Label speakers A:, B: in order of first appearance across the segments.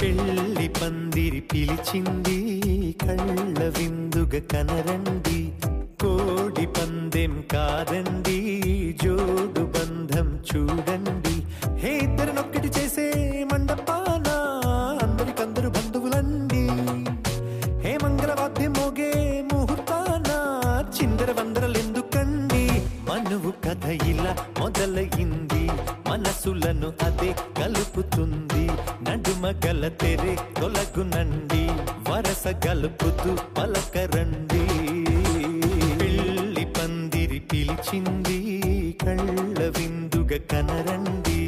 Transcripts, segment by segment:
A: పెళ్లి పందిరి పిలిచింది కళ్ళ విందుగా కనరండి, కోడి పందెం కాదండి జోడు బంధం చూడండి. హే ఇద్దరినొక్కటి చేసే మండపాన అందరికందరు బంధువులండి. హే మంగళవాద్యం మోగే ముహూర్తాన చిందర వందరలెందుకండి. మనువు కథ ఇలా మొదలయింది, మనసులను అదే కలుపుతుంది. నడుమ గల తెరే తొలగునండి, వరస గలుపుతూ పలకరండి. పెళ్లి పందిరి పిలిచింది కళ్ళ విందుగా కనరండి.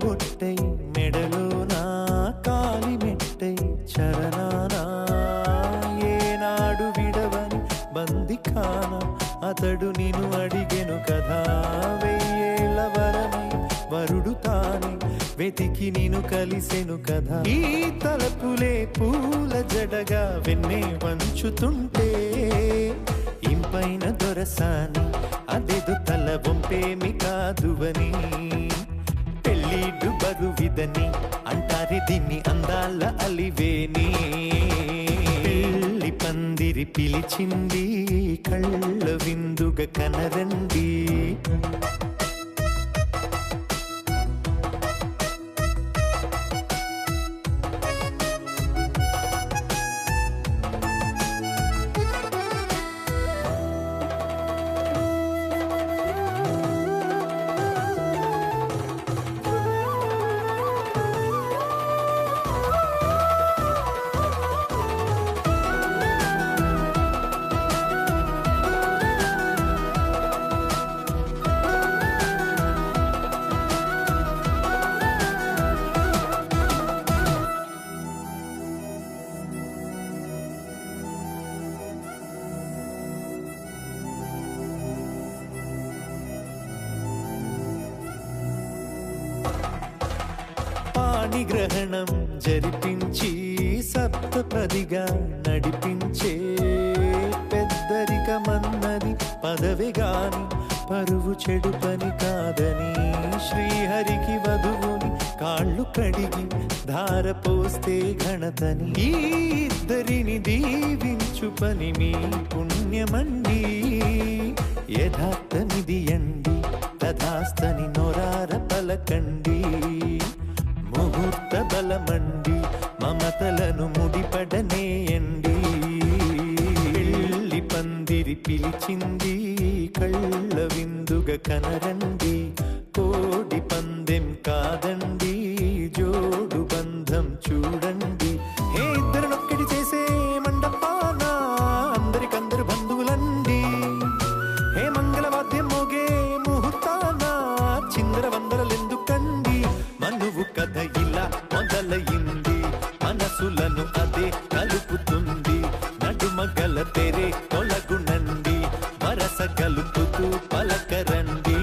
A: బొట్టై మెడలోనా కాలి మెట్టై చరణానా ఏనాడు విడవని బందిఖాన అతడు నిన్ను అడిగెను కదా. వెయ్యేళ్ల వరమై వరుడు తానే వెతికి నిన్ను కలిసెను కదా. ఈ తలపులే పూల జడగా వెన్నే వంచుతుంటే ఇంపైన దొరసాని అదేదో తల వంపేమి కాదువని. పెళ్ళిడు బరువిదని అంటారే దీన్ని అందాల అలివేని. పెళ్లి పందిరి పిలిచింది కళ్ళ విందుగా కనరండి. గ్రహణం జరిపించి సప్తపదిగా నడిపించే పెద్దరికమన్నది పదవి గాని పరువు చెడు పని కాదని. శ్రీహరికి వధువుని కాళ్ళు కడిగి ధార పోస్తే ఘనతని. ఈ ఇద్దరిని దీవించు పని మీ పుణ్యమండి. యథార్థమిది అండి తథాస్తని నొరార పలకండి. ముహూర్త బలమండి మమతలను ముడిపడనేయండి. పెళ్లి పందిరి పిలిచింది కళ్ళ విందుగా కనరండి, కోడి పందెం కాదండి జోడు బంధం చూడండి. హే ఇద్దరినొక్కటి చేసే మండపాన అందరికందరు బంధువులండి. హే మంగళవాద్యం మోగే ముహూర్తాన చిందర వందరలెందుకండి. మనువు కథ ఇలా మొదలయింది, మనసులను అదే కలుపుతుంది. నడుమ గల తెరే తొలగునండి, వరస కలుపుతూ పలకరండి.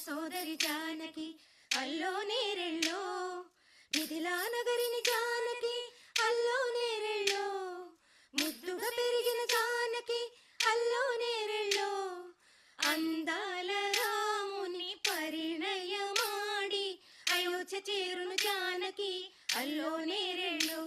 B: సోదరి జానకి అల్లో నేరెళ్ళో మిథిలా నగరిని జానకి అల్లో నేరెళ్ళో ముద్దుగా పెరిగిన జానకి అల్లో నేరెళ్ళో అందాల రాముని పరిణయమాడి అయోధ్య చేరును జానకి అల్లో నేరెళ్ళో.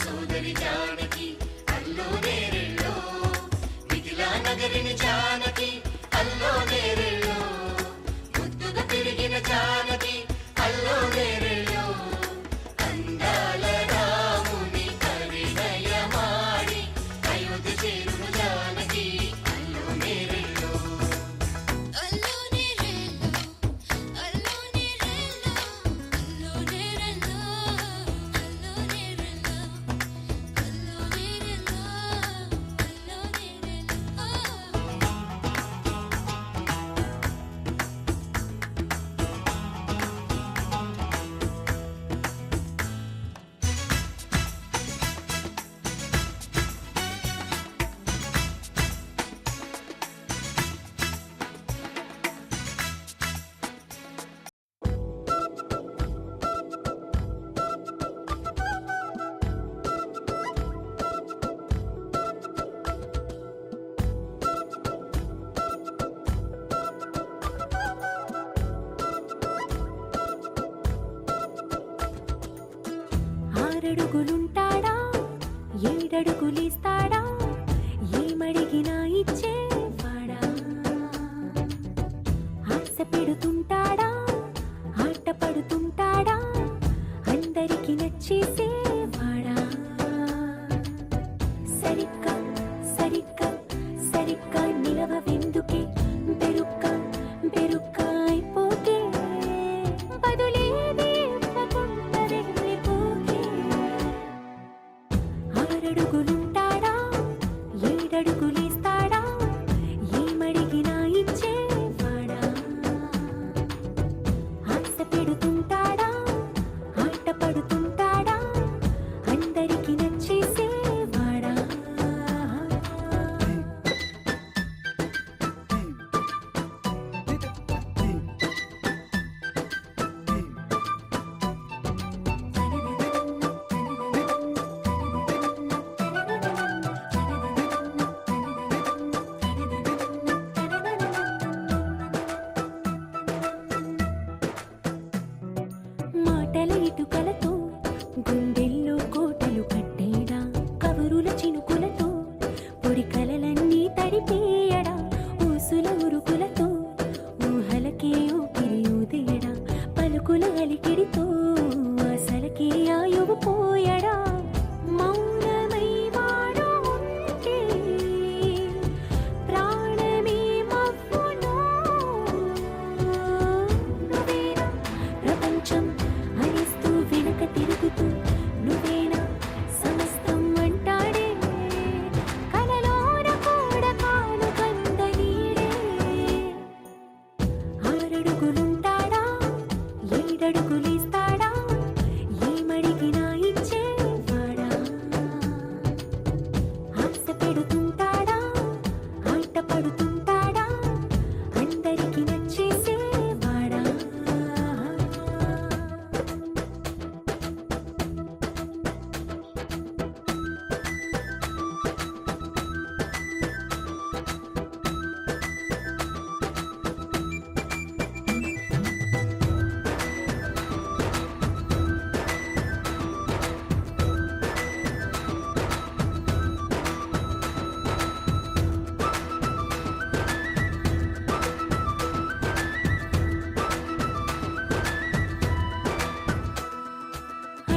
B: సోదరి జానకి అల్లో నేరెళ్ళో మిథిలా నగరిని జానకి అల్లో నేరెళ్ళో ముద్దుగా పెరిగిన జానకి అల్లో నేరెళ్ళో అందాల రాముని పరిణయమాడి అయోధ్య చేరును జానకి అల్లో నేరెళ్ళో. అల్లో నేరెళ్ళో అల్లో నేరెళ్ళో అల్లో నేరెళ్ళో అల్లో నేరెళ్ళో అల్లో నేరెళ్ళో అల్లో నేరెళ్ళో.
C: ఆరడుగులుంటాడా ఏడడుగులిస్తాడా ఏమడిగినా ఇచ్చేవాడా ఆశ పెడుతుంటాడా ఆట పడుతుంటాడా అందరికి నచ్చేసేవాడా సరిగ్గా సరిగ్గా సరిగ్గా నిలవవెందుకే బెరుక్క బెరుక్క అయిపోకే బదులేది ఇవ్వకుండా వెళ్ళిపోకే. ఆరడుగులుంటాడా ఏడడుగులిస్తాడా ఏమడిగినా ఇచ్చేవాడా ఆశ పెడుతుంటాడా ఆట పడుతుంటాడా అందరికి నచ్చేసేవాడా. మాటల ఇటుకలతో గుండెల్లో కోటలు కట్టేడా కబురుల చినుకులతో పొడి కలలన్నీ తడిపేయడా ఊసుల ఉరుకులతో ఊహలకే ఊపిరి ఊదేయడా పలుకుల అలికిడితో అసలకే ఆయువు పోయడా మౌనమై వాడు ఉంటే ప్రాణమే మవ్వునో నువ్వేనా ప్రపంచం అనిస్తూ వెనక తిరుగుతూ నువ్వేనా సమస్తం అంటాడే కలలోన కూడా కాను కంద నీడే. ఆరడుగులుంటాడా ఏడడుగులిస్తాడా ఏమడిగినా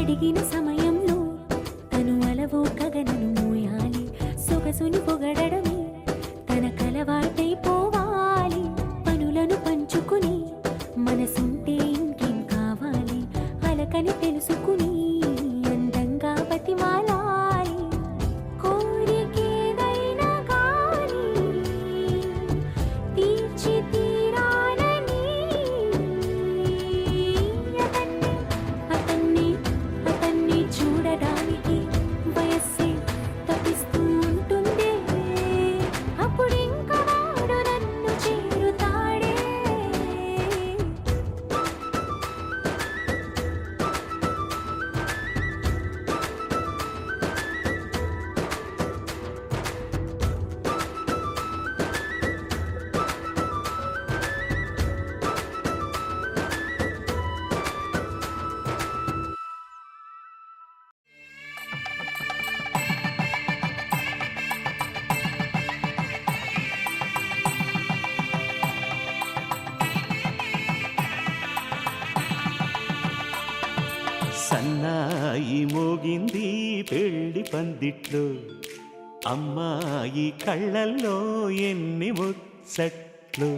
C: అడిగిన సమయంలో తను అలవో గగనను మోయాలి. సొగసుని పొగడమే తనకలవాటైపోవాలి. పనులను పంచుకుని మనసుంటే ఇంకేం కావాలి. అలకని తెలుసుకుని అందంగా బతిమాలాలి. కోరికేదైనా గాని తీర్చి తీరాలని అతన్ని చూడడానికి వయస్సే తపిస్తూ ఉంటుంది. అప్పుడింక వాడు నన్ను చేరుతాడే.
A: సన్నాయి మోగింది పెళ్లి పందిట్లో, అమ్మాయి కళ్ళల్లో ఎన్ని ముచ్చట్లు.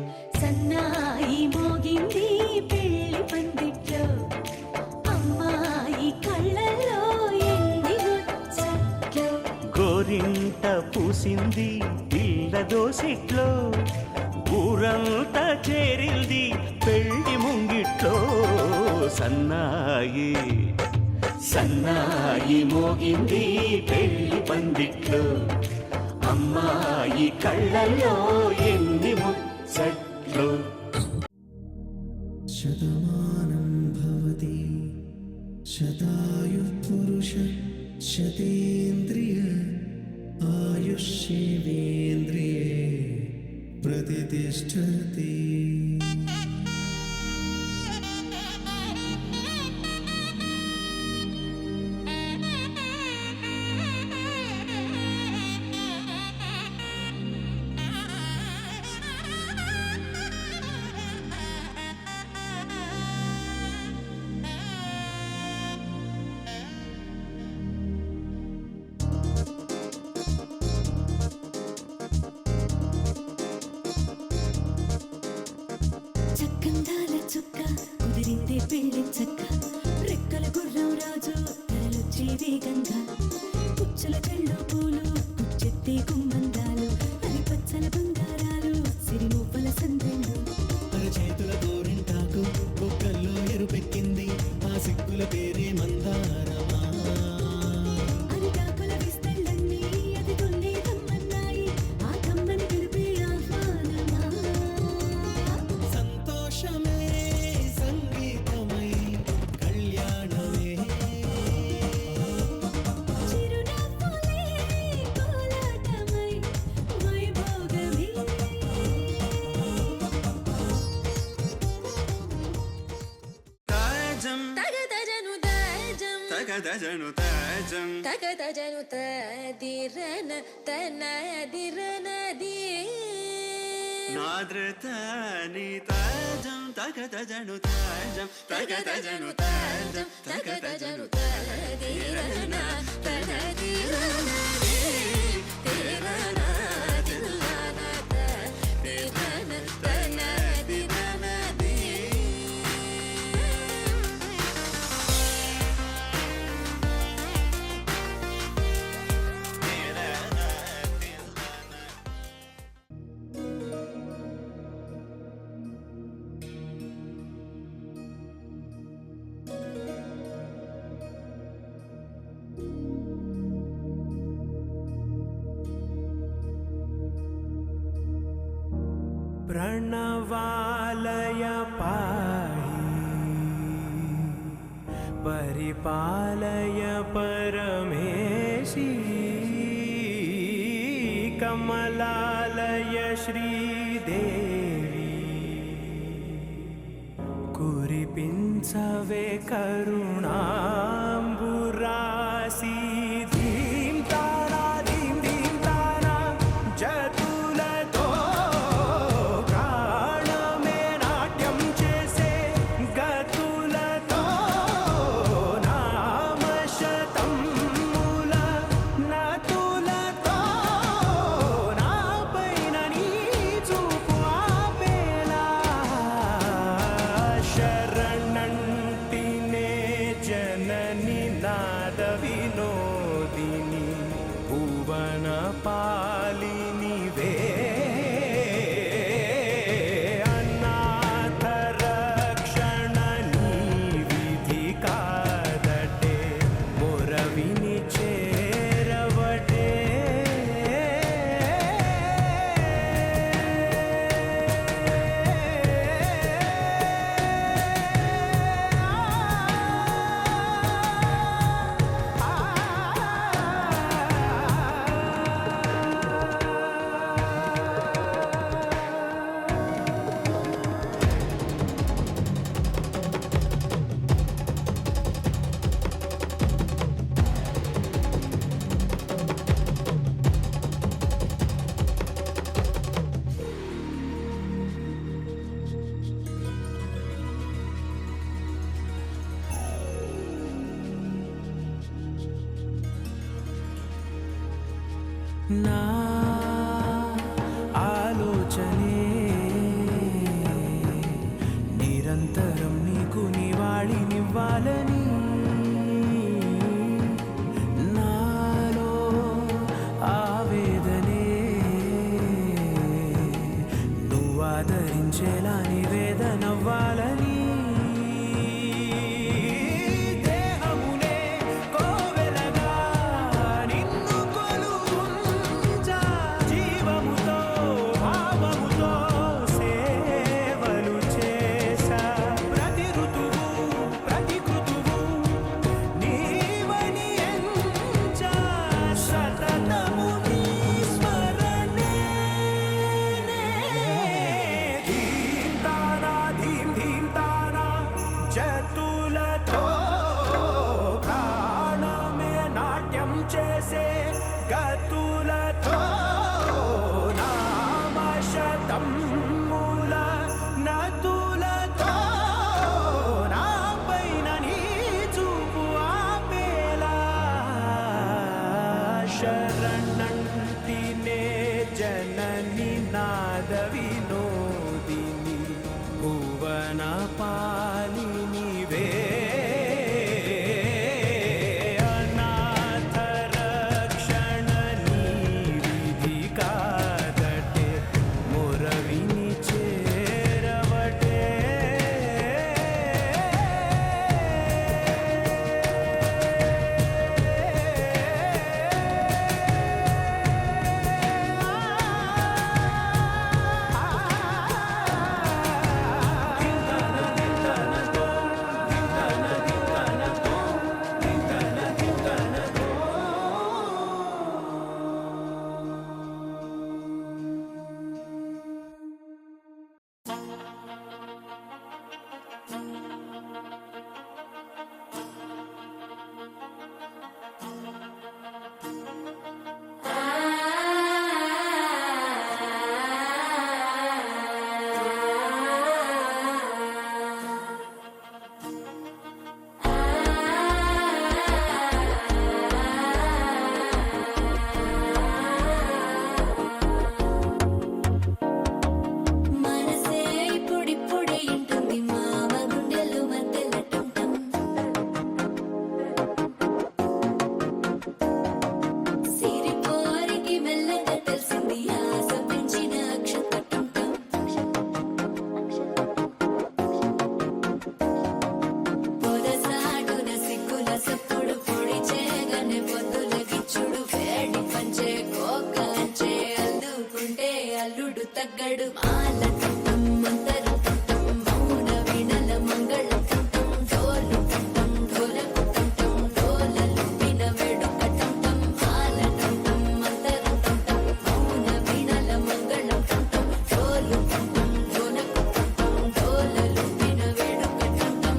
C: సన్నాయి మోగింది పెళ్లి పందిట్లో, అమ్మాయి కళ్ళల్లో ఎన్ని ముచ్చట్లు.
A: గోరింట పూసింది పిల్ల దోసిట్లో, ఊరంతా చేరింది పెళ్లి ముంగిట్లో. సన్నాయి సన్నాయి మోగింది పెళ్లి పందిట్లో, అమ్మాయి కళ్ళల్లో ఎన్ని ముచ్చట్లు.
D: శతమానం భవతి శతాయు పురుష శతేంద్రియ ఆయుష్యేంద్రియే ప్రతిష్టతి.
C: చక్కందాల చుక్క కుదిరిందే పెళ్లి చక్క. రెక్కల గుర్రం రాజు తరలొచ్చే వేగంగా. పుచ్చల కళ్ళు పూలు పుచ్చెత్తే గుమ్మందాలు. అది పచ్చల బంగారాలు సిరిమూపల సందెళ్ళు.
D: చేతుల గోరింటాకు బొక్కల్లో ఎరుపెక్కింది. ఆ సిగ్గుల పేరే మందారమా.
C: అరిటాకుల విస్తళ్ళన్నీ అది తొల్లి కమ్మన్నాయి. ఆ కమ్మని పిలిపే ఆహ్వానమా.
D: సంతోషమే సంగీతమై కళ్యాణమే.
C: చిరునవ్వులే కోలాటమై వైభోగమే. తగదజను తజం
D: తగదజను తాజం
C: తగదజను తదిరన తనదిరనది.
D: నాద్రతాని తాజం తగదజను తాజం తగదజను తాజం
C: తగదజను తదిరన తనదిరనది. తిరన తిల్లన తదిరన తనదిరనది.
A: प्रणवालय पाहि परिपालय परमेशी कमलालय श्रीदेवी कुरिपिंचवे करुणांबुरासी धीं तारा धीं धीं तारा जतुलतो प्राणमे नाट्यं चेसे गतुलतो नाम నాద వినోదిని భువన పాలినివే అనాథ రక్షణ నీ విధి కాదటే మొరవిని చేరవటే నా ఆలోచనే నిరంతరం నీకు నివాళినివ్వాలని నాలో ఆవేదనే నువ్వు ఆదరించేలా నివేదనవ్వాలని జతులతో ప్రాణమే నాట్యం చేసే గతులతో నామశతం మూల నతులతో నా పైన నీ చూపు ఆపేలా శరణంటినే జనని నాద వినోదిని భువన పాలినివే అనాథ రక్షణ నీ విధి కాదటే మొరవిని చేరవటే
C: మనసే ఇప్పుడిప్పుడే ఇంటుంది మామ గుండెలు మధ్యలో టుంటం సిరిపోరికి మెల్లగా తెలిసింది ఆశ పెంచిన అక్షత టుంటం పొదసాటున సిగ్గుల సప్పుడు పొడి చేయగానే పొద్దుల గిచ్చుడు వేడి పంచే కోకంచే అల్లుకుంటే అల్లుడు తగ్గడు మాల టుంటం మంతర టుంటం మౌన వీణల మంగళ టుంటం డోలు టుంటం ఢోలకు టుంటం డోలలు విన వేడుక టుంటం మాల టుంటం మంతర టుంటం మౌన వీణల మంగళ టుంటం డోలు టుంటం ఢోలకు టుంటం డోలలు విన వేడుక టుంటం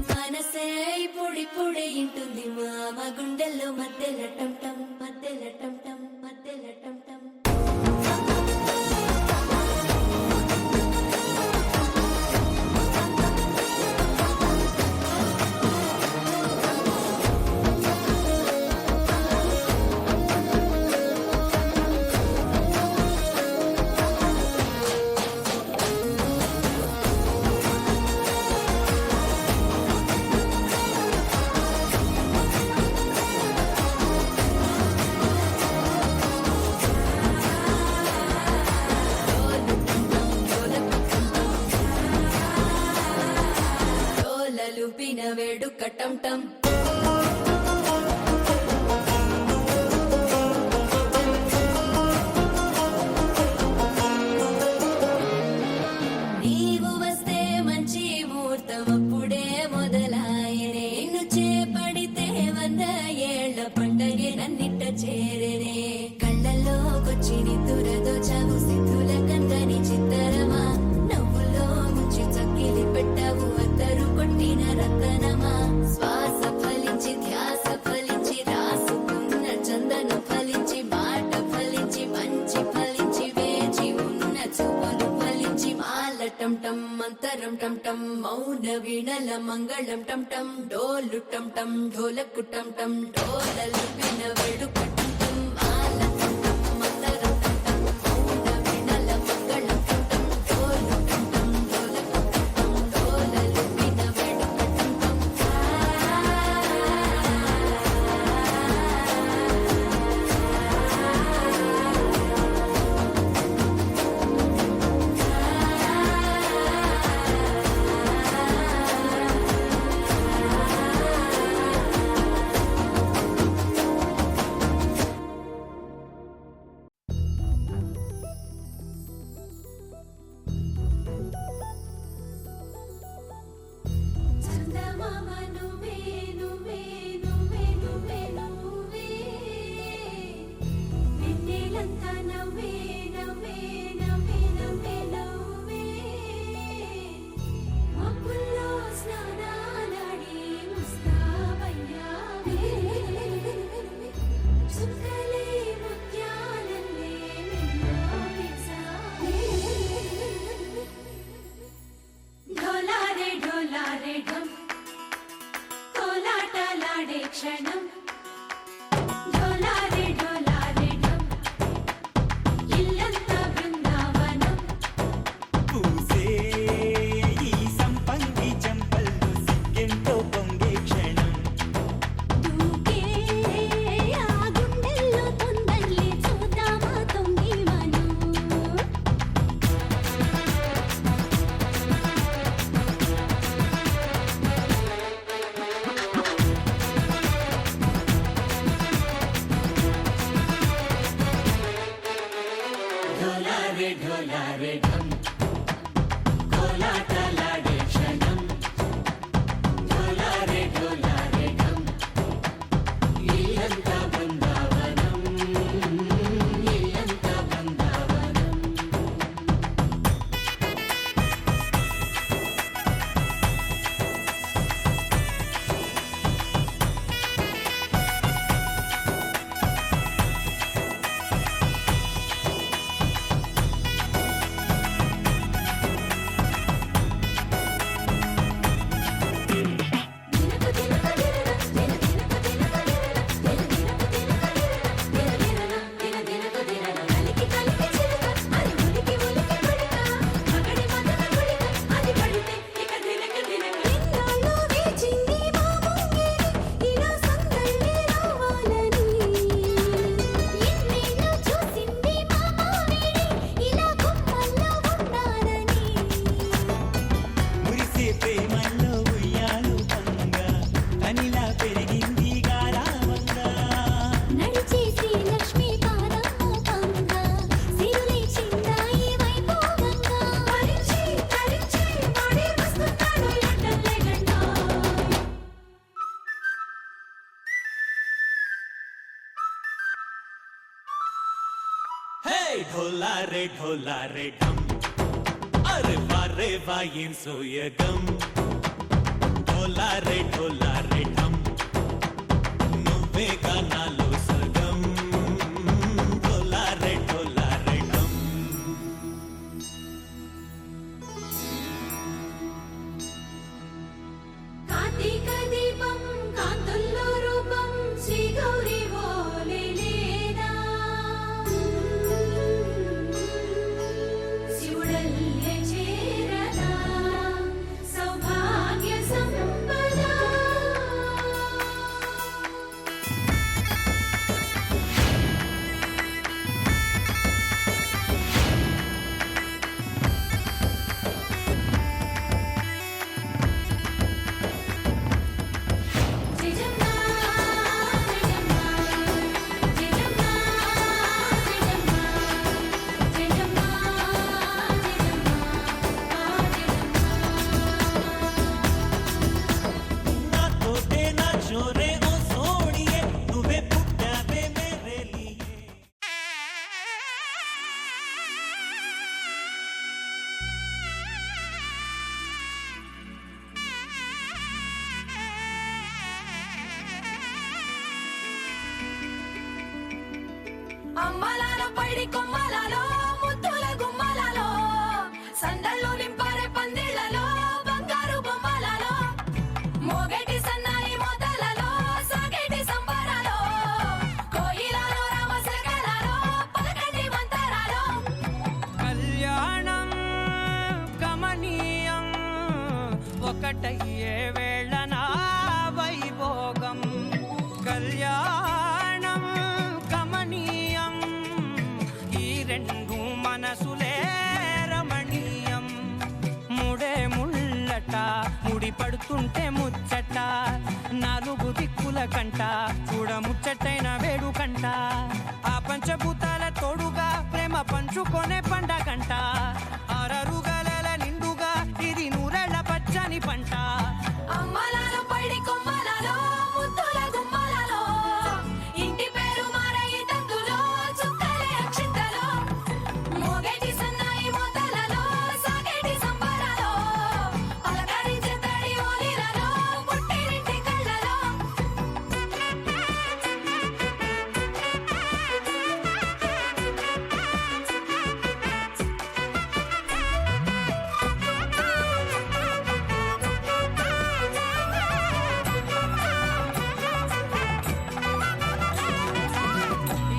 C: మనసే ఇప్పుడిప్పుడే ఇంటుంది మామ గుండెల్లో మధ్యలో టంటం మధ్యలో టంటం మధ్యలో టంటం డోలలుపిన వేడుక టం టం నీవు వస్తే మంచి ముహూర్తం అప్పుడే మొదలాయనే నిన్ను చేపడితే 100 ఏళ్ల పండగే నన్నిట్ట చేరేనే కళ్ళల్లోకొచ్చి నిద్దురదో చావు సిద్ధుల కందని చిత్తరమా నవ్వులో ముంచి చక్కిలి పెట్టావు అద్దరు కొట్టిన రతనమా శ్వాస ఫలించి ధ్యాస ఫలించి రాసుకున్న చందనం ఫలించి మాట ఫలించి మంచి ఫలించి వేచి ఉన్న చూపులు ఫలించి మాల టం టం మంతరం టం టం మౌన వీణల మంగళం టం టం డోలు టం టం ఢోలకు టం టం డోలలు విన వేడుక టం టం మాల టం టం మంతరం టం టం మౌన వీణల మంగళం టం టం డోలు టం టం ఢోలకు టం టం డోలలు విన వేడుక టం టం చందమామ నువ్వే నువ్వే నువ్వే నువ్వే నువ్వే వెన్నెలంతా నవ్వే నవ్వే నవ్వే నవ్వే నవ్వే మబ్బుల్లో స్నానాలాడి ముస్తాబయ్యావే చుక్కలే ముత్యాలల్లే నిన్ను వేసావే ఢోలారే ఢం కోలాటలాడే క్షణం ఢోలారే ఢం ఇల్లంతా బృందావనం
A: పూసే ఈ సంపంగి చెంపల్లో సిగ్గెంతో పొంగే క్షణం
C: దూకే ఆ గుండెల్లో తొందరలే చూద్దామా తొంగి మనం
B: ఢోలారే ఢం కోలాటలాడే క్షణం ఢోలారే ఢం ఇల్లంతా బృందావనం ఇల్లంతా బృందావనం
A: మురిసే ప్రేమల్లో ఉయ్యాలు పంగా కనిలా పెరిగింది గారావంగా
C: నడిచే శ్రీ లక్ష్మీ పాదము పంగా సిరులే చిందాయి వైభోగంగా తరించి వాడే వస్తున్నాడు ఎట్టలే గంట
A: హే ఢోలారే ఢం అరే వా ఏం సోయగం ఢోలారే ఢం నువ్వే గానాలో సగం ఢోలారే ఢం
C: కార్తీక దీపం కాంతుల్లో రూపం శ్రీ గౌరీ ఓలే లేదా శివుడల్లే చేరదా సౌభాగ్య సంపద అమ్మలాల పైడి కొమ్మలలో ముద్దుల గుమ్మలలో సందళ్ళు నింపారే పందిళ్లలో బంగారు బొమ్మలలో మోగేటి సన్నాయి మోతలలో సాగేటి సంబరాలో కోయిలలో రామశకలలో పలకండి మంతరాలో
E: కళ్యాణం గమనీయం ఒకటయ్యే వేళ నా వైభోగం కళ్యాణం గమనీయం ఈ రెండు మనసులే రమణీయం ముడే ముళ్ళట ముడి పడుతుంటే ముచ్చట నాలుగు దిక్కుల కంట చూడ ముచ్చటైన వేడుకంట ఆ పంచభూతాల తోడుగా ప్రేమ పంచుకొనే పండగంట ఆరరుగల నిండుగా ఇది నూరెళ్ళ పచ్చని పంట
C: అమ్మలాల పైడి కొమ్మలలో ముద్దుల గుమ్మలలో ఇంటి పేరు మారయి తందులో చుక్కలే అక్షింతలో మోగేటి సన్నాయి మోతలలో సాగేటి సంబరాలో పలకరించే తడి ఓలిలలో పుట్టినింటి కళ్ళలో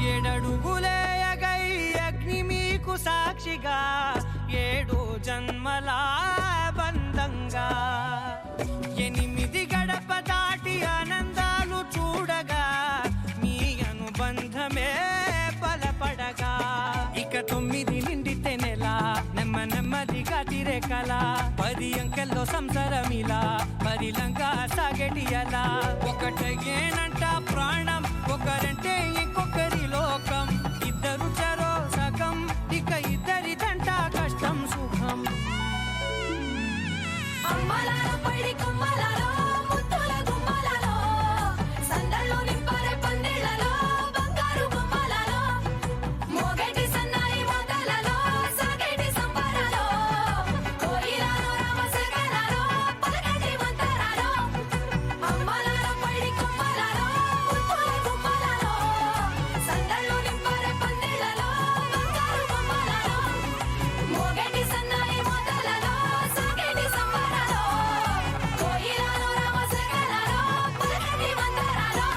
E: ఏడడుగులే ఎగై అగ్ని మీకు సాక్షిగా ఏడు జన్మల బంధంగా ఎనిమిది గడప దాటి ఆనందాలు చూడగా మీ అనుబంధమే బలపడగా ఇక 9 నిండితే నెల నెమ్మదిగా తిరే కల 10 అంకెల్లో సంసారమిలా పరిలంగా సాగటి అలా ఒకటేనంట ప్రాణం ఒకరంటే ఇంకొకరి లోకం ఇద్దరు చరో సగం ఇక ఇద్దరిదంట కష్టం సుఖం
C: అమ్మలాల పైడి కొమ్మలలో ముద్దుల గుమ్మలలో సందళ్ళు నింపారే పందిళ్లలో బంగారు బొమ్మలలో మోగేటి సన్నాయి మోతలలో సాగేటి సంబరాలో కోయిలలో రామశకలలో పలకండి మంతరాలో అమ్మలాల పైడి కొమ్మలలో ముద్దుల గుమ్మలలో సందళ్ళు నింపారే పందిళ్లలో బంగారు బొమ్మలలో మోగేటి సన్నాయి మోతలలో సాగేటి సంబరాలో కోయిలలో రామశకలలో పలకండి మంతరాలో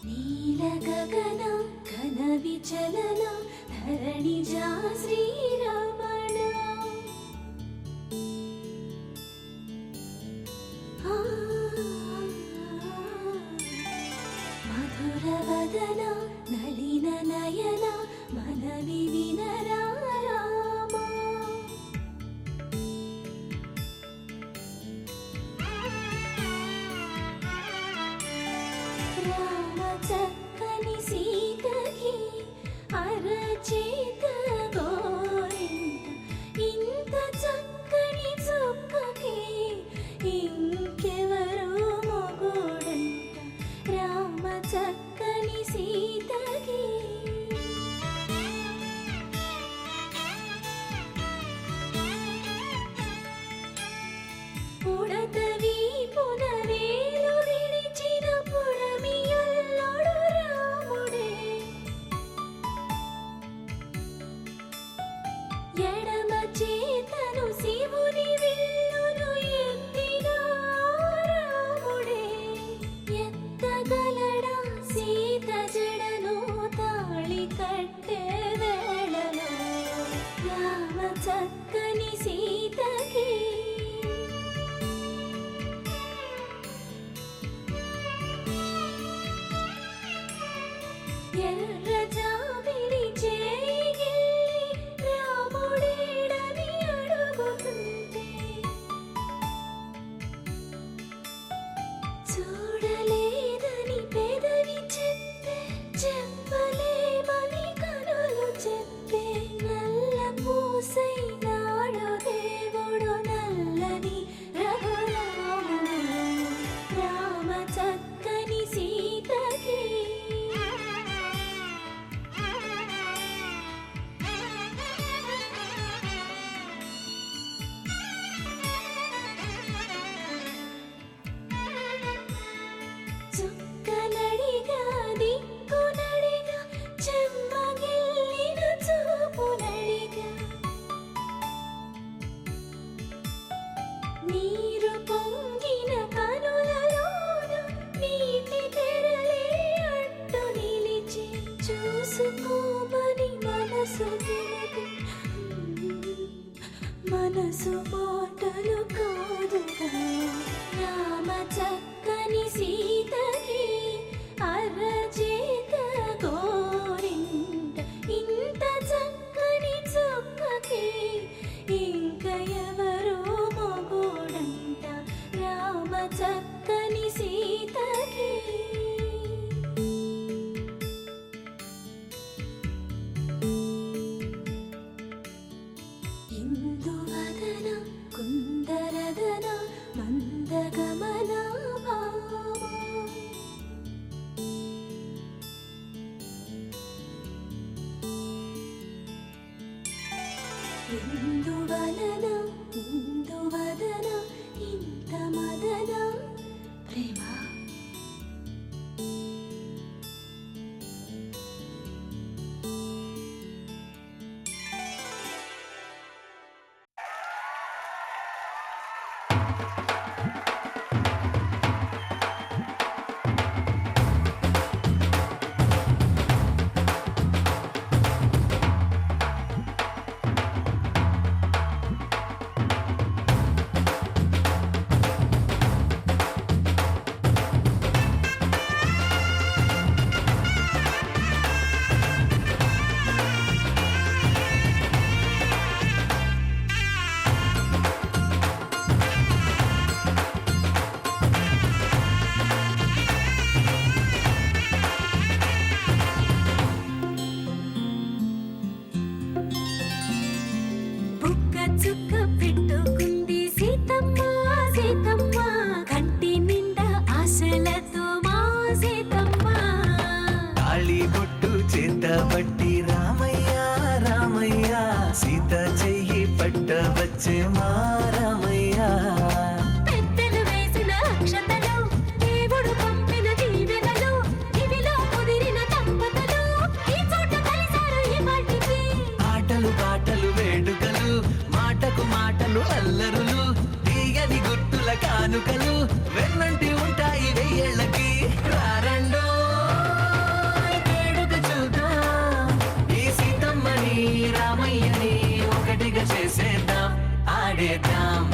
C: నీల గగన ఘన విచలన ధరణి జా శ్రీరమణ మధుర వదన నలిన నయన మనవి వినరా రామా రామ చక్కని సీతకి అరచేత గోరింట ఇంత చక్కని చుక్కకి ఇంకెవరు మొగుడంట రామ చక్కని సీతకి పుడత వీపున వేలు విడిచిన పుడమియల్లోడు రాముడే ఎడమ చేతను శివుని విల్లును ఎత్తిన రాముడే ఎత్తగలడా సీత జడను తాళి కట్టే వేళలో రామ చక్కని సీతకి ఎర్ర జాబిలి చేయి రాముడేడని అడుగుతుంటే చూడలేదని పెదవి చెప్పే చెప్పలేమని కనులు చెప్పే నల్ల పూసై నాడు దేవుడు నల్లని రఘురాముడు రామ చక్కని సీతకి మనసు మాటలు కాదుగా రామ చక్కని సీతకి అరచేత గోరింట ఇంత చక్కని చుక్కకి ఇంక ఎవరో మొగుడంట రామ చక్కని సీతకి ఇందువదన కుందరదన మందగమన భామ ఇందువలన ఇందువదన ఇంత మదన ప్రేమ బుక్క చుక్క పెట్టుకుంది సీతమ్మ సీతమ్మ కంటి నిండా ఆశలతో మా సీతమ్మ
F: తాళి బొట్టు చేతబట్టి రామయ్య రామయ్య సీత చెయ్యి పట్ట వచ్చే మా రామయ్య
C: పెద్దలు వేసిన అక్షతలు దేవుడు పంపిన దీవెనలు ఇవిలో కుదిరిన దంపతులు ఈ చోట కలిసారు ఈ వాటికి
F: ఆటలు పాటలు వేడుకలు మాటకు మాటలు అల్లరులు తీయని గుర్తుల కానుకలు వెన్నంటి ఉంటాయి వెయ్యేళ్ళకి రారండో వేడుక చూద్దాం ఈ సీతమ్మని రామయ్యని ఒకటిగా చేసేద్దాం ఆడేద్దాం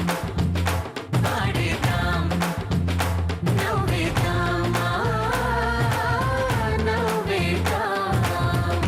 F: ఆడేద్దాం
C: నవ్వేద్దాం నవ్వేద్దాం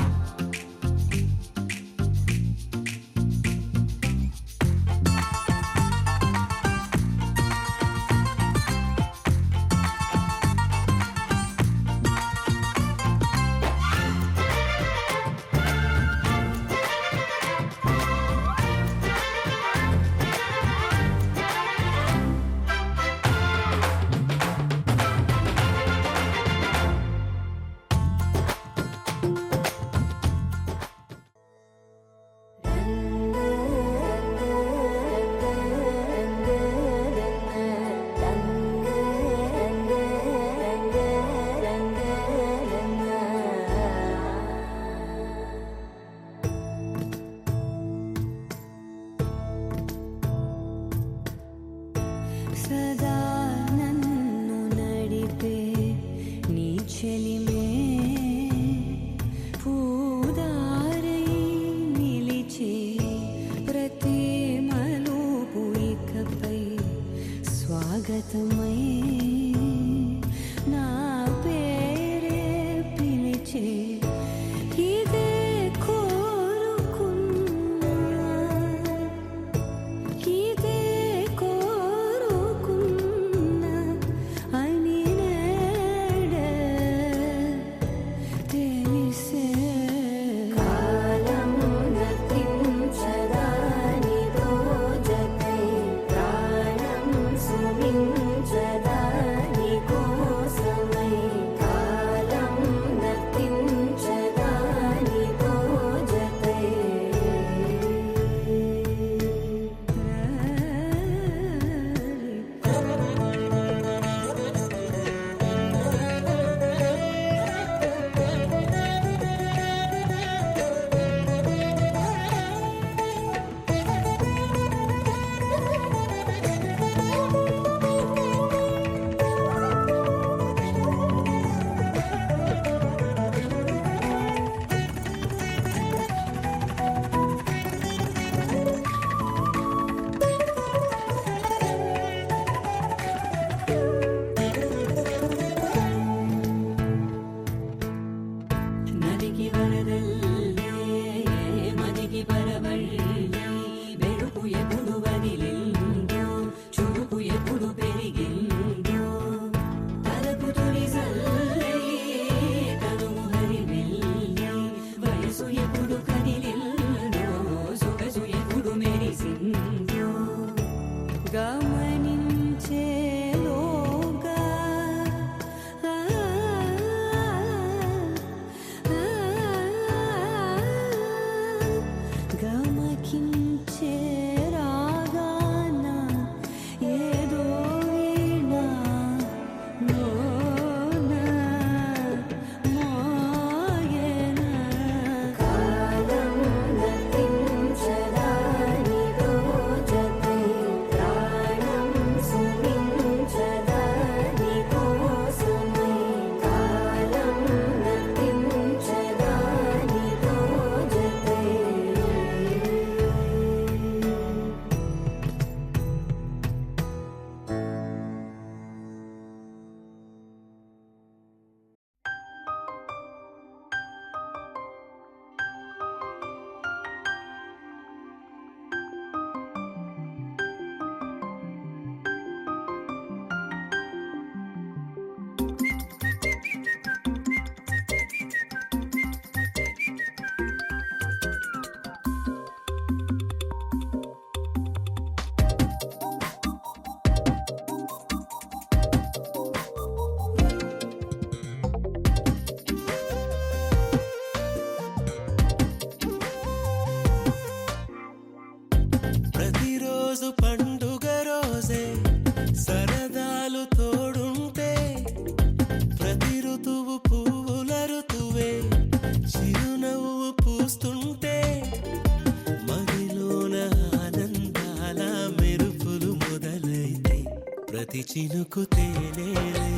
G: ప్రతి చినుకు తేనేలే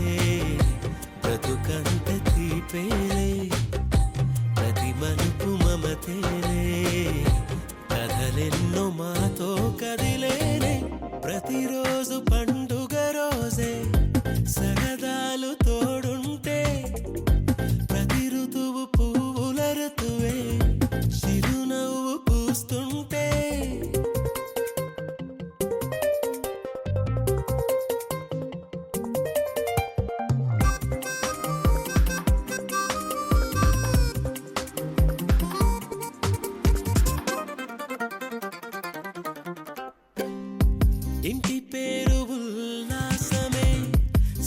G: బ్రతుకంత తీపేలే ప్రతి మలుపు మమతేలే కథలెన్నో మాతో కదిలేనే ప్రతిరోజు పండుగ రోజే సరదాలు తోడుంటే ప్రతి ఋతువు పువ్వుల ఋతువే చిరునవ్వు పూస్తుంటే ఇంటి పేరు ఉల్లాసమే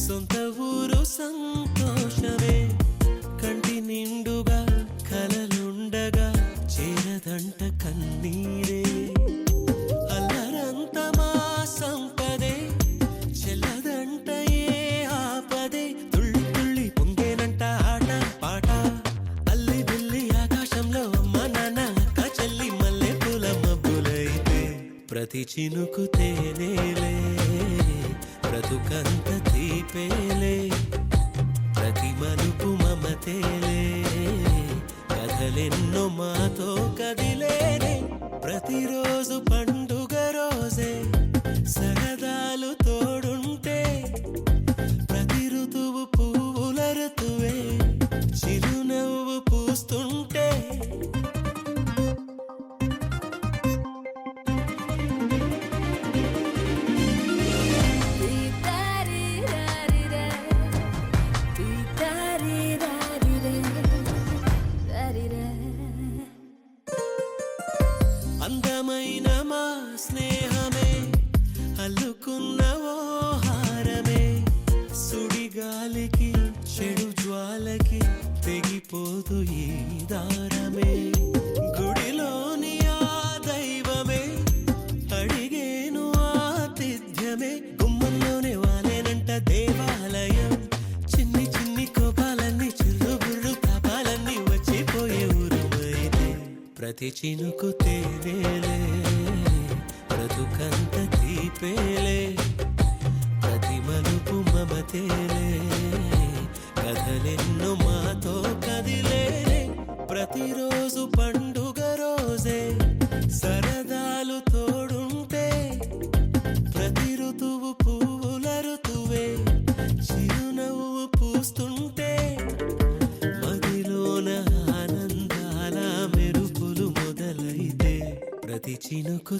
G: సొంత ఊరు సంతోషమే కంటి నిండుగా కలలుండగా చేరదంట కన్నీరే అల్లరంత మా సంపదే చెల్లదంట ఏ ఆపదే తుళ్ళి తుళ్ళి పొంగేనంట ఆట పాట అల్లి బిల్లి ఆకాశంలో అమ్మ నాన్న అక్క చెల్లి మల్లె పూల మబ్బులైతే ప్రతి చినుకు తేనేలే బ్రతుకంత తీపేలే ప్రతి మలుపు మమతేలే కథలెన్నో మాతో కదిలేనే ప్రతిరోజు పండుగ రోజే సరదాలు తోడుంటే ప్రతి ఋతువు పువ్వుల ఋతువే చిరునవ్వు పూస్తుంటే అందమైన మా స్నేహమే అల్లుకున్న ఓ హారమే సుడిగాలికి చెడు జ్వాలకి తెగిపోదు ఈ దారమే గుడిలోని ఆ దైవమే అడిగేను ఆతిథ్యమే గుమ్మంలోనే వాలేనంట దేవాలయం చిన్ని చిన్ని కోపాలన్నీ చిరుబుర్రు తాపాలన్నీ వచ్చిపోయే ఊరుమైతే ప్రతి చినుకు తేనేలే బ్రతుకంత తీపేలే ప్రతి మలుపు మమతేలే కథలెన్నో మాతో కదిలేనే ప్రతిరోజు పండుగ రోజే సరదాలు తోడుంటే ప్రతి ఋతువు పువ్వుల ఋతువే చిరునవ్వు పూస్తుంటే మదిలోన ఆనందాల మెరుపులు మొదలైతే ప్రతి చినుకు